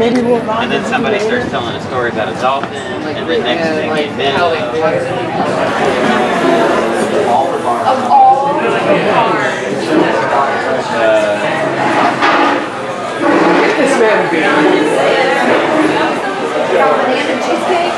maybe we'll run. And then somebody starts telling a story about a dolphin, and then next thing you know, Of all the cars. This man would be. Banana cheesecake.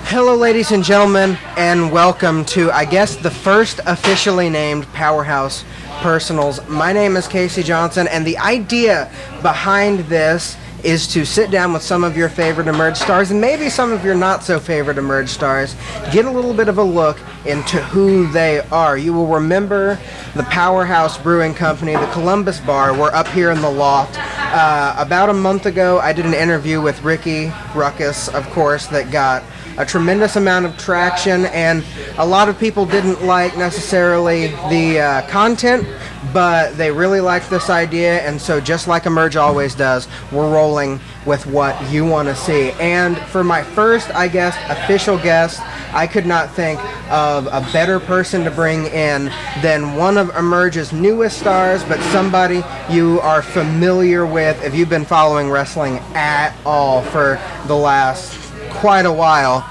Hello ladies and gentlemen, and welcome to, I guess, the first officially named Powerhouse Personals. My name is Casey Johnson, and the idea behind this is to sit down with some of your favorite emerge stars and maybe some of your not so favorite emerge stars, get a little bit of a look into who they are. You will remember the Powerhouse Brewing Company, the Columbus Bar. We're up here in the loft. About a month ago, I did an interview with Ricky Ruckus, of course, that got a tremendous amount of traction, and a lot of people didn't like necessarily the content, but they really liked this idea, and so just like Emerge always does, we're rolling with what you want to see. And for my first, I guess, official guest, I could not think of a better person to bring in than one of Emerge's newest stars, but somebody you are familiar with if you've been following wrestling at all for the last quite a while,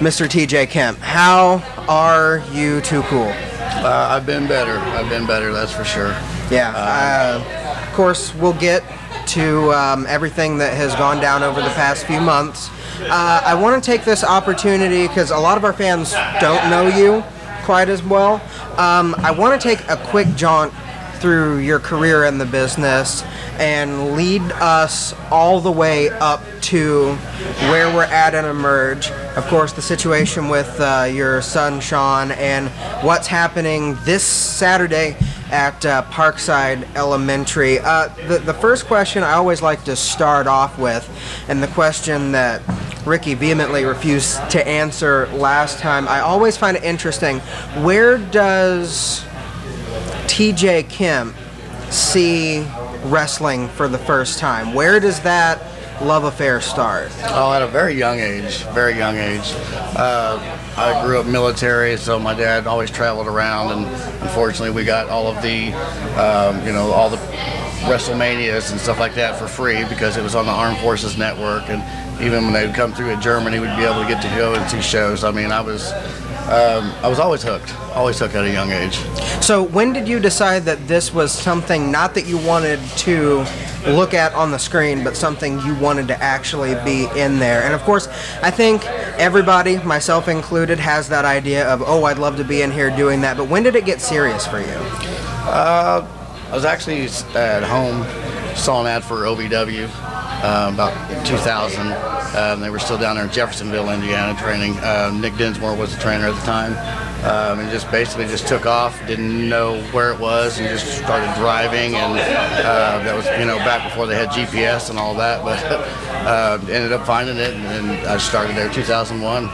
Mr. TJ Kemp. How are you too cool? I've been better. That's for sure. Yeah. Of course, we'll get to everything that has gone down over the past few months. I want to take this opportunity because a lot of our fans don't know you quite as well. I want to take a quick jaunt through your career in the business and lead us all the way up to where we're at in Emerge. Of course, the situation with your son Sean and what's happening this Saturday at Parkside Elementary. The first question I always like to start off with, and the question that Ricky vehemently refused to answer last time, I always find it interesting. Where does TJ Kemp see wrestling for the first time? Where does that love affair start? Oh, at a very young age. I grew up military, so my dad always traveled around, and unfortunately we got all of the, all the WrestleManias and stuff like that for free because it was on the Armed Forces Network, and even when they would come through in Germany, we'd be able to get to go and see shows. I mean, I was always hooked at a young age. So when did you decide that this was something not that you wanted to look at on the screen, but something you wanted to actually be in there? And of course, I think everybody, myself included, has that idea of, oh, I'd love to be in here doing that. But when did it get serious for you? I was actually at home, saw an ad for OVW about 2000. They were still down there in Jeffersonville, Indiana, training. Nick Dinsmore was the trainer at the time, and just basically just took off. Didn't know where it was, and just started driving. And that was back before they had GPS and all that. But ended up finding it, and I started there 2001. All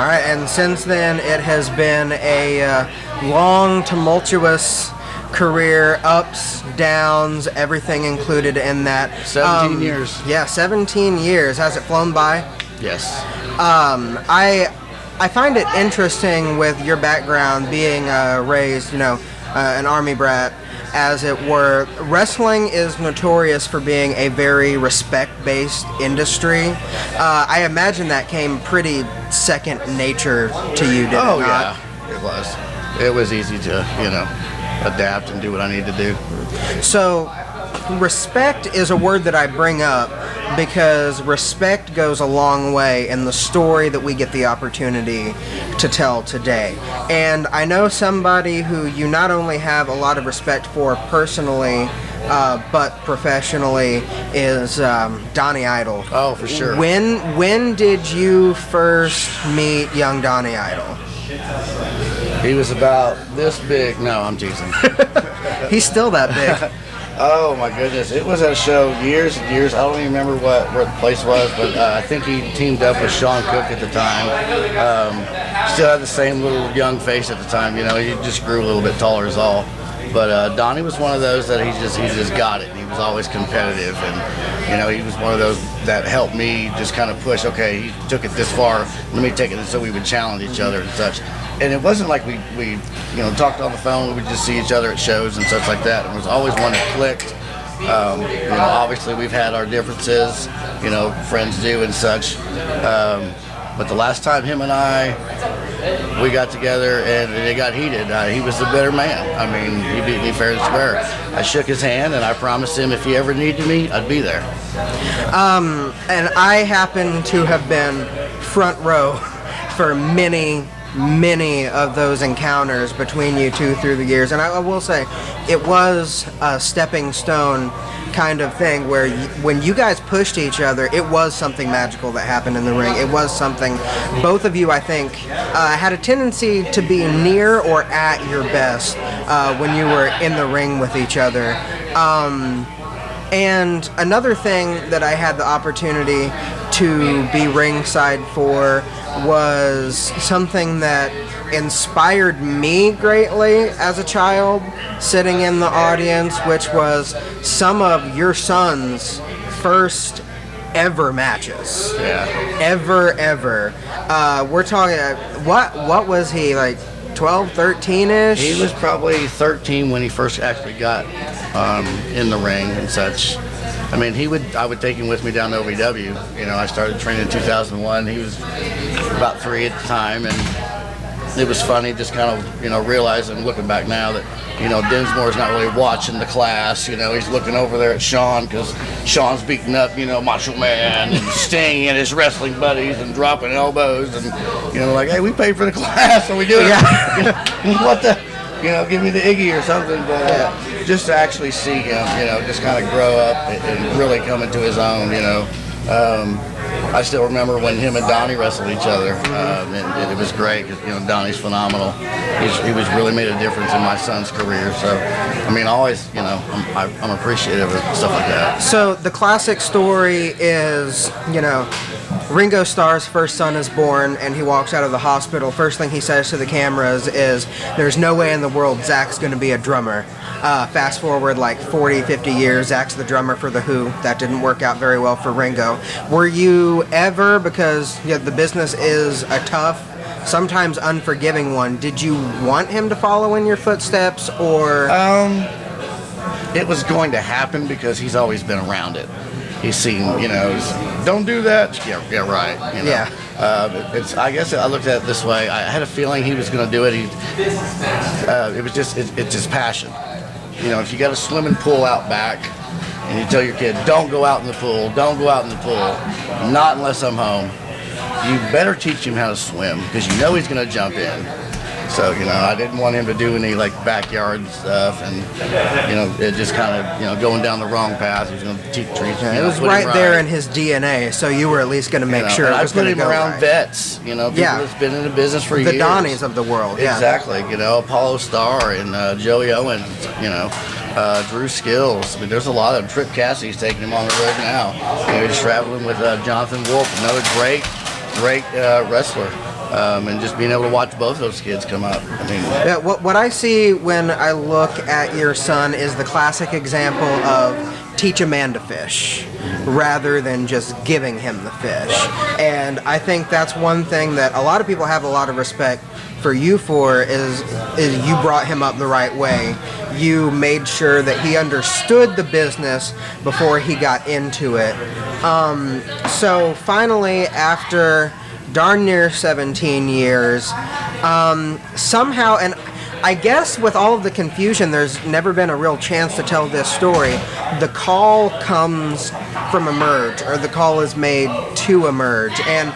right, and since then it has been a long, tumultuous career, ups, downs, everything included in that. 17 years. Yeah, 17 years. Has it flown by? Yes. I find it interesting with your background being raised, an Army brat, as it were. Wrestling is notorious for being a very respect-based industry. I imagine that came pretty second nature to you, did it not? Yeah, it was. It was easy to, adapt and do what I need to do. So, respect is a word that I bring up because respect goes a long way in the story that we get the opportunity to tell today. And I know somebody who you not only have a lot of respect for personally, but professionally, is Donnie Idol. Oh, for sure. When did you first meet young Donnie Idol? He was about this big. No, I'm teasing. He's still that big. Oh my goodness! It was at a show years and years. I don't even remember where the place was, but I think he teamed up with Sean Cook at the time. Still had the same little young face at the time. He just grew a little bit taller is all. But Donnie was one of those that he just got it. He was always competitive, and you know, he was one of those that helped me just kind of push. Okay, he took it this far, let me take it, so we would challenge each other and such. And it wasn't like we you know, talked on the phone. We would just see each other at shows and such like that. And it was always one that clicked. You know, obviously we've had our differences, you know, friends do and such. But the last time him and we got together and it got heated, he was the better man. I mean, he beat me fair and square. I shook his hand and I promised him if he ever needed me, I'd be there. And I happen to have been front row for many of those encounters between you two through the years, and I will say it was a stepping stone kind of thing where when you guys pushed each other, it was something magical that happened in the ring. It was something, both of you I think had a tendency to be near or at your best when you were in the ring with each other. And another thing that I had the opportunity to be ringside for was something that inspired me greatly as a child sitting in the audience, which was some of your son's first ever matches. Yeah. Ever. We're talking, what was he, like 12, 13-ish? He was probably 13 when he first actually got in the ring and such. I mean, I would take him with me down to OVW. You know, I started training in 2001. He was about 3 at the time, and it was funny just kind of, you know, realizing, looking back now, that, you know, Dinsmore's not really watching the class. You know, he's looking over there at Sean because Sean's beating up, you know, Macho Man and Sting and his wrestling buddies and dropping elbows and, you know, like, hey, we paid for the class, so we do it. Yeah. What the? You know, give me the Iggy or something, but just to actually see him, you know, just kind of grow up and really come into his own, you know. I still remember when him and Donnie wrestled each other, and it was great. You know, Donnie's phenomenal. He was really made a difference in my son's career. So, I mean, always, you know, I'm appreciative of stuff like that. So the classic story is, you know, Ringo Starr's first son is born and he walks out of the hospital. First thing he says to the cameras is, there's no way in the world Zach's going to be a drummer. Fast forward like 40, 50 years, Zach's the drummer for The Who. That didn't work out very well for Ringo. Were you ever, because you know, the business is a tough, sometimes unforgiving one, did you want him to follow in your footsteps, or? It was going to happen because he's always been around it. He's seen, you know, don't do that. Yeah, right. You know? Yeah. I guess I looked at it this way. I had a feeling he was going to do it. It was just, it's just passion. You know, if you got a swimming pool out back, and you tell your kid, don't go out in the pool, don't go out in the pool, not unless I'm home, you better teach him how to swim because you know he's going to jump in. So, you know, I didn't want him to do any, like, backyard stuff and, you know, it just kind of, you know, going down the wrong path. He was going to teach trees. Yeah, it was right there in his DNA, so you were at least going to make sure it was going to go right. I put him around vets, you know, people that's been in the business for years. The Donnies of the world, yeah. Exactly, you know, Apollo Starr and Joey Owens, you know, Drew Skills. I mean, there's a lot of them. Trip Cassidy's taking him on the road now. You know, he's traveling with Jonathan Wolf, another great wrestler. And just being able to watch both those kids come up. I mean, yeah, what I see when I look at your son is the classic example of teach a man to fish rather than just giving him the fish. And I think that's one thing that a lot of people have a lot of respect for you for is you brought him up the right way. You made sure that he understood the business before he got into it. So finally, after darn near 17 years, somehow, and I guess with all of the confusion, there's never been a real chance to tell this story. The call comes from Emerge, or the call is made to Emerge, and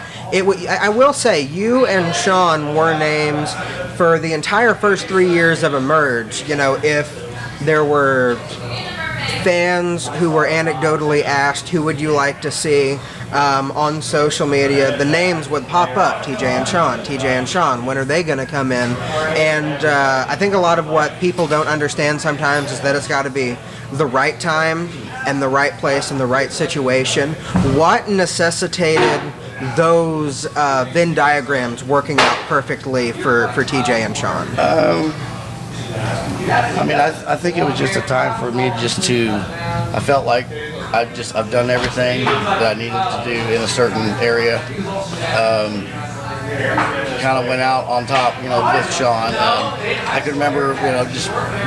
I will say, you and Sean were names for the entire first 3 years of Emerge. You know, if there were fans who were anecdotally asked, who would you like to see on social media, the names would pop up, TJ and Sean, when are they going to come in? And I think a lot of what people don't understand sometimes is that it's got to be the right time and the right place and the right situation. What necessitated those Venn diagrams working out perfectly for TJ and Sean? I mean, I think it was just a time for me just to, I felt like I've done everything that I needed to do in a certain area. Kind of went out on top, with Sean. I could remember,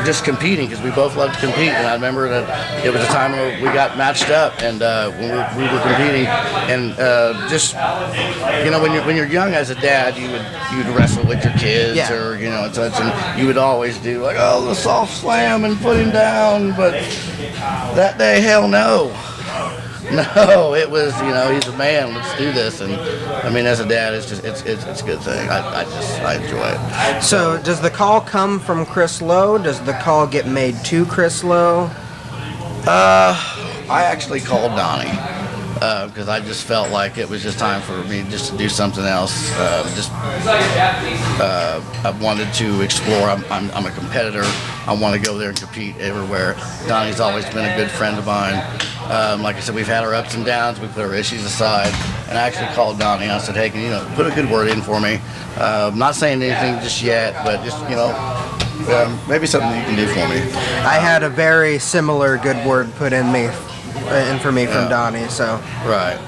just competing, because we both loved to compete, and I remember that it was a time where we got matched up, and when we were competing, and when you're young as a dad, you'd wrestle with your kids, or and such, and you would always do like, oh, the soft slam and put him down, but that day, hell no. No, it was, he's a man, let's do this. And I mean, as a dad, it's a good thing. I enjoy it. So does the call come from Chris Lowe? Does the call get made to Chris Lowe? I actually called Donnie because I just felt like it was just time for me just to do something else. I wanted to explore. I'm a competitor. I want to go there and compete everywhere. Donnie's always been a good friend of mine. Like I said, we've had our ups and downs. We put our issues aside. And I actually called Donnie. I said, hey, can you put a good word in for me? I'm not saying anything just yet, but just, maybe something you can do for me. I had a very similar good word put in for me from Donnie. So right.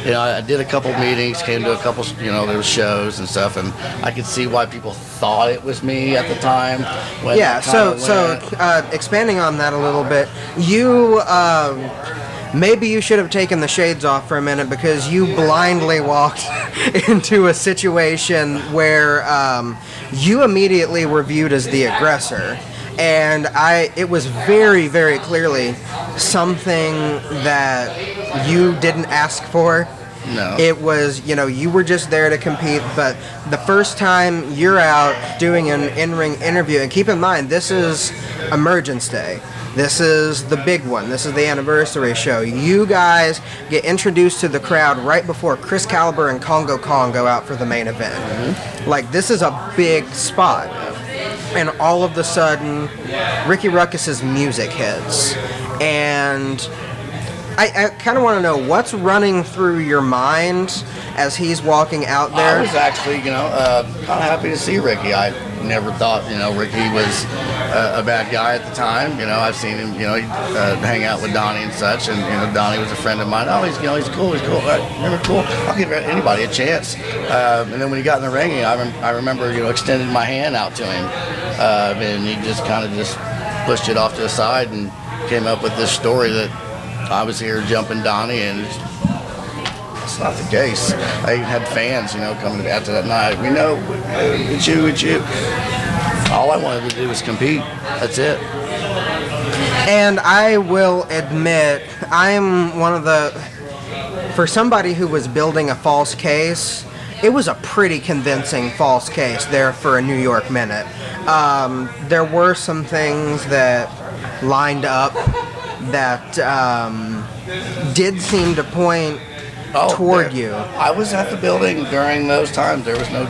I did a couple meetings, came to a couple, there was shows and stuff, and I could see why people thought it was me at the time. So expanding on that a little bit, you maybe you should have taken the shades off for a minute, because you blindly walked into a situation where you immediately were viewed as the aggressor. And it was very, very clearly something that you didn't ask for. No. It was, you were just there to compete, but the first time you're out doing an in-ring interview, and keep in mind, this is Emergence Day. This is the big one. This is the anniversary show. You guys get introduced to the crowd right before Chris Caliber and Congo Kong go out for the main event. Mm-hmm. Like, this is a big spot. And all of a sudden, Ricky Ruckus's music hits. And I kind of want to know what's running through your mind as he's walking out there. I was actually, kind of happy to see Ricky. I never thought, Ricky was a bad guy at the time. I've seen him, hang out with Donnie and such, and Donnie was a friend of mine. Oh, he's cool. Remember, cool. I'll give anybody a chance. And then when he got in the ring, I remember, extending my hand out to him, and he just kind of just pushed it off to the side and came up with this story that I was here jumping Donnie, and it's not the case. I even had fans, coming after that night. It's you. All I wanted to do was compete. That's it. And I will admit, I'm one of for somebody who was building a false case, it was a pretty convincing false case there for a New York minute. There were some things that lined up that did seem to point toward you. I was at the building during those times. There was no,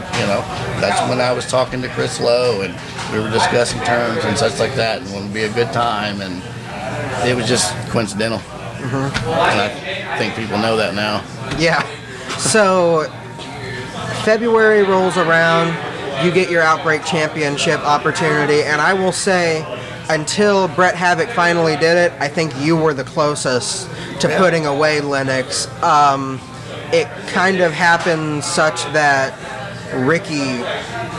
that's when I was talking to Chris Lowe, and we were discussing terms and such like that, and it would be a good time, and it was just coincidental. Mm-hmm. And I think people know that now. Yeah. So February rolls around, you get your Outbreak Championship opportunity, and I will say, until Bret Havoc finally did it, I think you were the closest to putting away Lennox. It kind of happened such that Ricky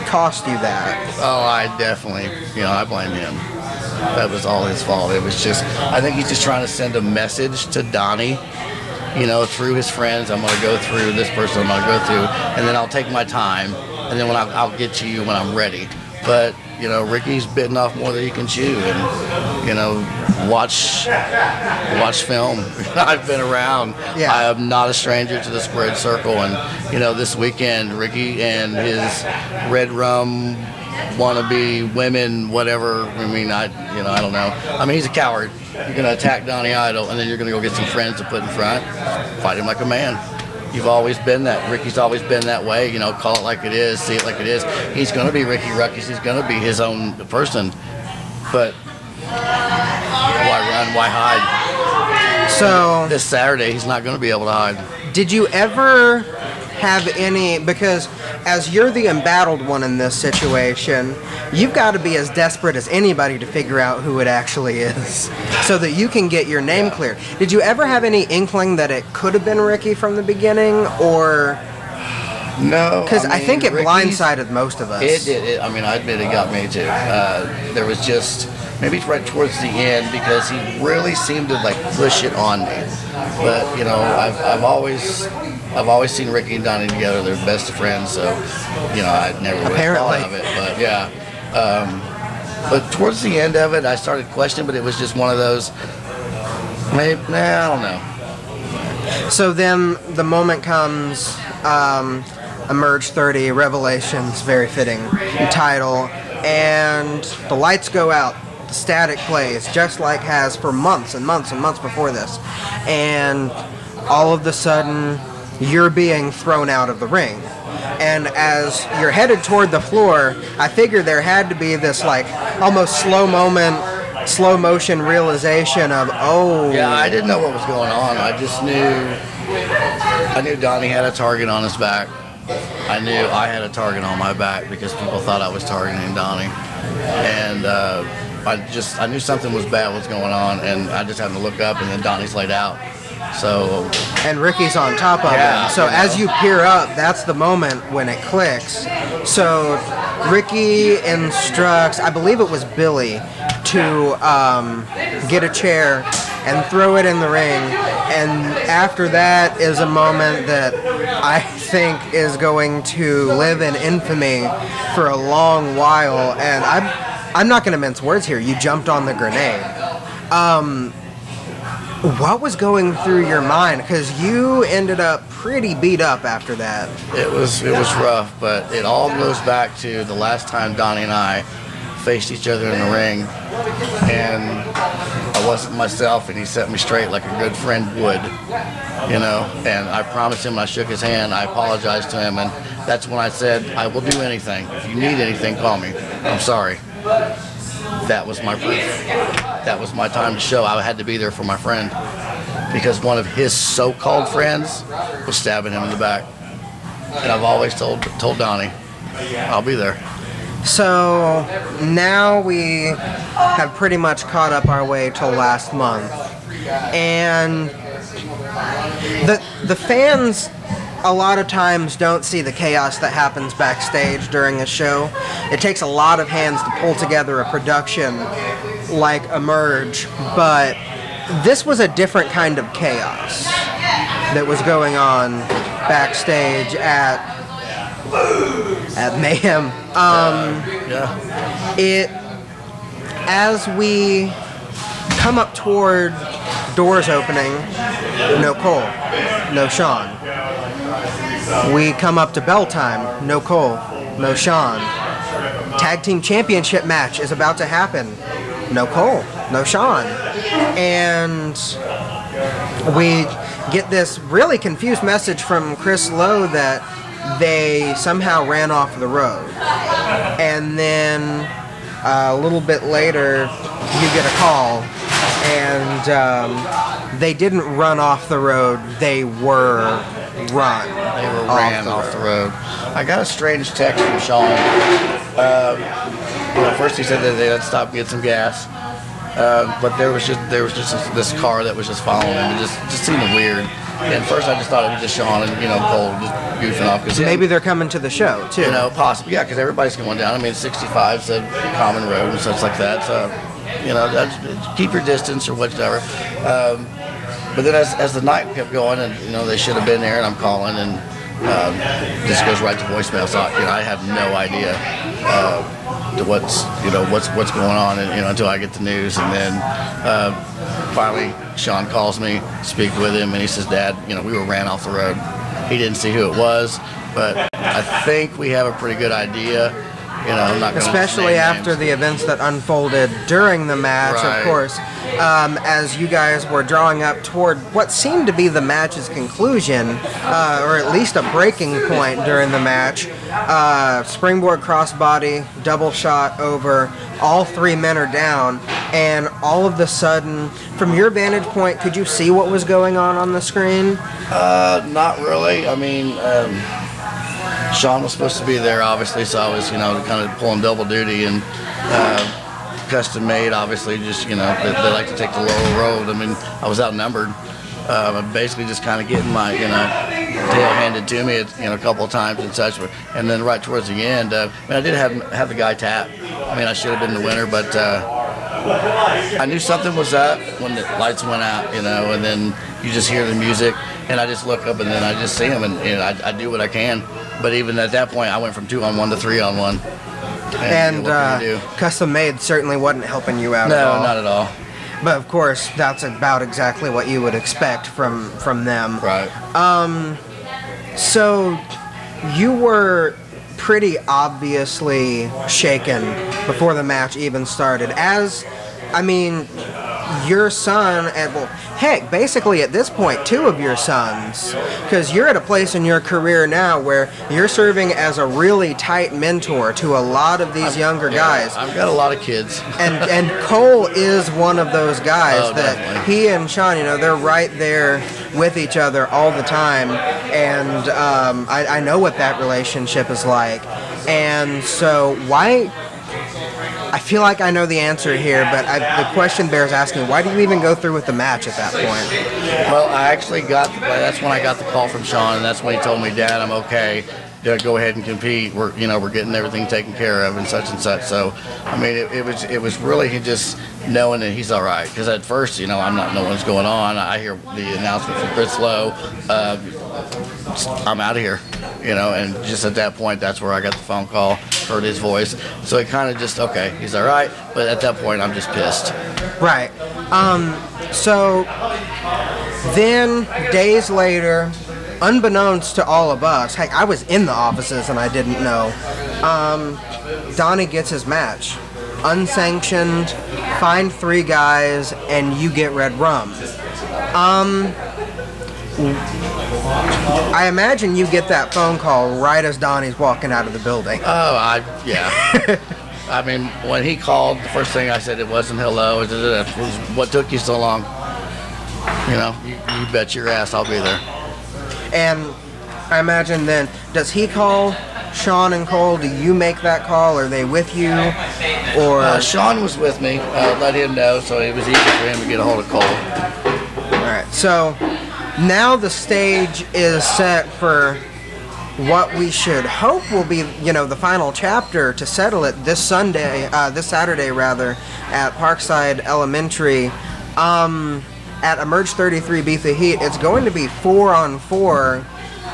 cost you that. Oh, I definitely, I blame him. That was all his fault. It was just, I think he's just trying to send a message to Donnie, through his friends. I'm going to go through this person, I'm going to go through, and then I'll take my time, and then I'll get to you when I'm ready. But, Ricky's bitten off more than he can chew, and, watch film. I've been around. Yeah. I am not a stranger to the squared circle, and, this weekend, Ricky and his red rum wannabe women, whatever. I don't know. He's a coward. You're going to attack Donnie Idol, and then you're going to go get some friends to put in front. Fight him like a man. You've always been that. Ricky's always been that way. Call it like it is, see it like it is. He's going to be Ricky Ruckus. He's going to be his own person. But why run? Why hide? So this Saturday, he's not going to be able to hide. Did you ever have any, because as you're the embattled one in this situation, you've got to be as desperate as anybody to figure out who it actually is so that you can get your name cleared. Did you ever have any inkling that it could have been Ricky from the beginning, or... No, because I think it blindsided most of us. It did. I mean, I admit it got me too. There was just maybe right towards the end because he really seemed to like push it on me. But you know, I've always seen Ricky and Donnie together. They're best of friends, so you know, I never would have thought of it. But yeah, but towards the end of it, I started questioning. But it was just one of those. Maybe I don't know. So then the moment comes. Emerge 30 Revelations, very fitting title, and the lights go out, the static plays, just like has for months and months and months before this, and all of a sudden you're being thrown out of the ring. And as you're headed toward the floor, I figured there had to be this like almost slow motion realization of, oh. Yeah, I didn't know what was going on. I just knew Donnie had a target on his back. I knew I had a target on my back because people thought I was targeting Donnie. And I knew something was bad was going on, and I just happened to look up, and then Donnie's laid out. So. And Ricky's on top of him. So as you peer up, that's the moment when it clicks. So Ricky instructs, I believe it was Billy, to get a chair and throw it in the ring. And after that is a moment that I think is going to live in infamy for a long while. And I'm not going to mince words here. You jumped on the grenade. What was going through your mind? Because you ended up pretty beat up after that. It was rough, but it all goes back to the last time Donnie and I faced each other in the ring, and I wasn't myself, and he set me straight like a good friend would, you know. And I promised him, I shook his hand, I apologized to him, and that's when I said, I will do anything. If you need anything, call me. I'm sorry. That was my proof. That was my time to show I had to be there for my friend, because one of his so-called friends was stabbing him in the back. And I've always told Donnie, I'll be there. So now we have pretty much caught up our way to last month, and the fans a lot of times don't see the chaos that happens backstage during a show. It takes a lot of hands to pull together a production like Emerge, but this was a different kind of chaos that was going on backstage at Mayhem. It, as we come up toward doors opening, no Cole, no Sean. We come up to bell time, no Cole, no Sean. Tag team championship match is about to happen, no Cole, no Sean. And we get this really confused message from Chris Lowe that they somehow ran off the road. And then a little bit later, you get a call, and they didn't run off the road, they were run. They were ran off the road. I got a strange text from Sean. First he said that they had stopped to get some gas, but there was just this car that was just following him. It just seemed weird. And first I just thought it was just Sean and Cole just goofing off. Cause maybe they're coming to the show too. Possibly, yeah, because everybody's going down. I mean, 65 is a common road and such like that. So, keep your distance or whatever. But then as the night kept going, and they should have been there, and I'm calling, and this goes right to voicemail. So I have no idea to what's going on, and until I get the news, and then finally Sean calls me, speak with him, and he says, "Dad, we were ran off the road." He didn't see who it was, but I think we have a pretty good idea. I'm not gonna especially after names. The events that unfolded during the match, Right. Of course, as you guys were drawing up toward what seemed to be the match's conclusion, or at least a breaking point during the match. Springboard crossbody, double shot over, all three men are down, and all of the sudden, from your vantage point, could you see what was going on the screen? Not really. I mean, Sean was supposed to be there, obviously, so I was, kind of pulling double duty, and custom made, obviously, just, they like to take the lower road. I mean, I was outnumbered. Basically just kind of getting my, tail handed to me, a couple of times and such. And then right towards the end, I did have the guy tap. I mean, I should have been the winner, but I knew something was up when the lights went out, and then you just hear the music, and I just look up, and then I just see him, and I do what I can. But even at that point, I went from 2-on-1 to 3-on-1. And custom made certainly wasn't helping you out at all. No, not at all. But of course, that's about exactly what you would expect from them. Right. So you were pretty obviously shaken before the match even started. Your son, heck, basically at this point, 2 of your sons, because you're at a place in your career now where you're serving as a really tight mentor to a lot of these younger guys. I've got a lot of kids. and Cole is one of those guys that definitely. He and Sean, they're right there with each other all the time, and I know what that relationship is like. And so why... I feel like I know the answer here, but the question bears asking, why do you even go through with the match at that point? Well, I actually that's when I got the call from Sean, and that's when he told me, Dad, I'm okay. Go ahead and compete. We're getting everything taken care of and such. So, I mean, it was really just knowing that he's all right. Because at first, I'm not knowing what's going on. I hear the announcement from Chris Lowe, I'm out of here, and just at that point, that's where I got the phone call, heard his voice. So it kind of just, okay, he's all right. But at that point, I'm just pissed. Right. So then days later, unbeknownst to all of us, heck, I was in the offices and I didn't know, Donnie gets his match. Unsanctioned, find 3 guys, and you get red rum. I imagine you get that phone call right as Donnie's walking out of the building. Yeah. I mean, when he called, the first thing I said, it wasn't hello, it was, what took you so long? You bet your ass I'll be there. And I imagine then, does he call Sean and Cole? Do you make that call? Are they with you? Or Sean was with me. Let him know, so it was easy for him to get a hold of Cole. All right. So now the stage is set for what we should hope will be, the final chapter to settle it this Saturday rather, at Parkside Elementary. At Emerge 33 Beat the Heat, it's going to be 4-on-4,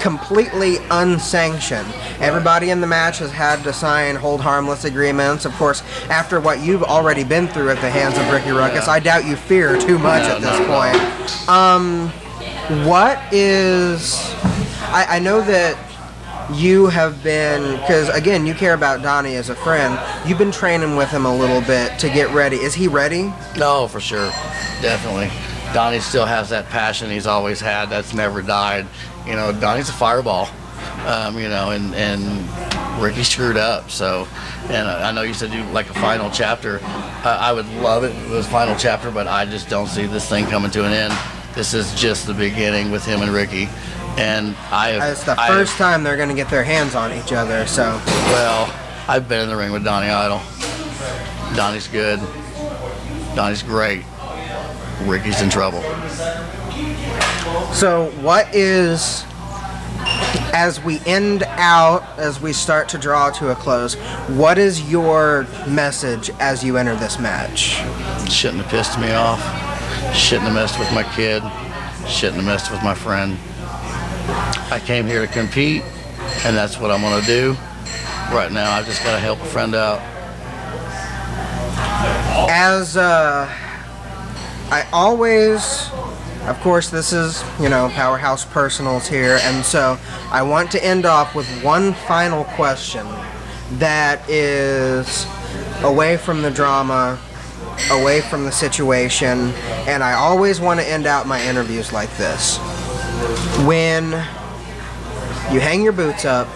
completely unsanctioned. Everybody in the match has had to sign hold harmless agreements. Of course, after what you've already been through at the hands of Ricky Ruckus, I doubt you fear too much at this point. What is... I know that you have been, because again, you care about Donnie as a friend, you've been training with him a little bit to get ready. Is he ready? No, for sure. Definitely. Donnie still has that passion he's always had. That's never died. Donnie's a fireball. And Ricky screwed up. So, and I know you said you like a final chapter. I would love it if it was a final chapter, but I just don't see this thing coming to an end. This is just the beginning with him and Ricky. And it's the first time they're going to get their hands on each other. So, well, I've been in the ring with Donnie Idol. Donnie's good. Donnie's great. Ricky's in trouble. So what is, as we end out, as we start to draw to a close, what is your message as you enter this match? Shouldn't have pissed me off. Shouldn't have messed with my kid. Shouldn't have messed with my friend. I came here to compete, and that's what I'm going to do. Right now, I've just got to help a friend out. As I always, of course, this is, Powerhouse Personals here, and so I want to end off with one final question that is away from the drama, away from the situation, and I always want to end out my interviews like this. When you hang your boots up,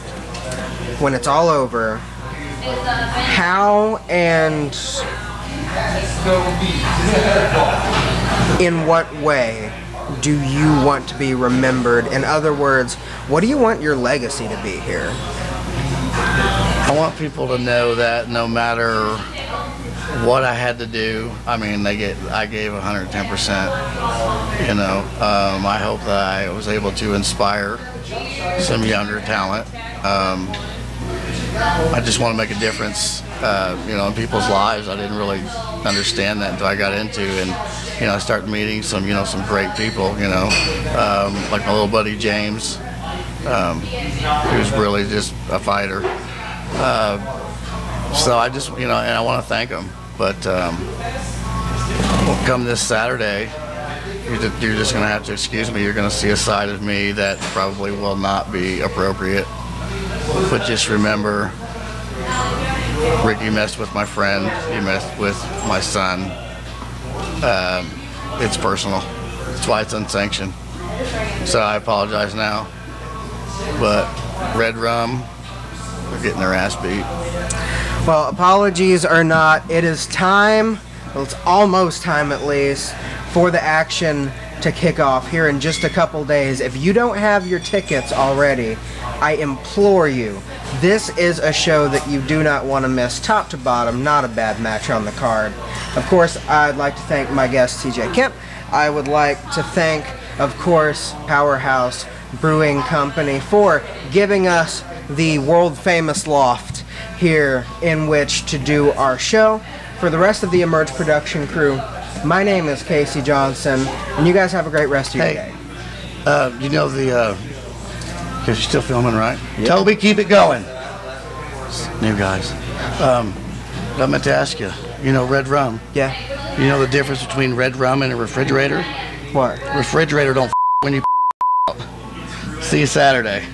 when it's all over, how and In what way do you want to be remembered? In other words, what do you want your legacy to be here? I want people to know that no matter what I had to do, I mean, I gave 110%. You know, I hope that I was able to inspire some younger talent. I just want to make a difference, you know, in people's lives. I didn't really understand that until I got into, and you know, I started meeting some great people. You know, like my little buddy James, who's really just a fighter. So I just, you know, and I want to thank him. But come this Saturday, you're just going to have to excuse me. You're going to see a side of me that probably will not be appropriate. But just remember, Ricky messed with my friend. He messed with my son. It's personal. That's why it's unsanctioned. So I apologize now. But Red Rum, they're getting their ass beat. Well, apologies are not. It is time, well, it's almost time at least, for the action to kick off here in just a couple days. If you don't have your tickets already, I implore you, this is a show that you do not want to miss. Top to bottom, not a bad match on the card. Of course, I'd like to thank my guest, TJ Kemp. I would like to thank, of course, Powerhouse Brewing Company for giving us the world-famous loft here in which to do our show. For the rest of the Emerge production crew, my name is Casey Johnson, and you guys have a great rest of your day. You know the, because you're still filming, right? Yep. Toby, keep it going. New guys. I meant to ask you, you know Red Rum? Yeah. You know the difference between Red Rum and a refrigerator? What? Refrigerator don't when you out. See you Saturday.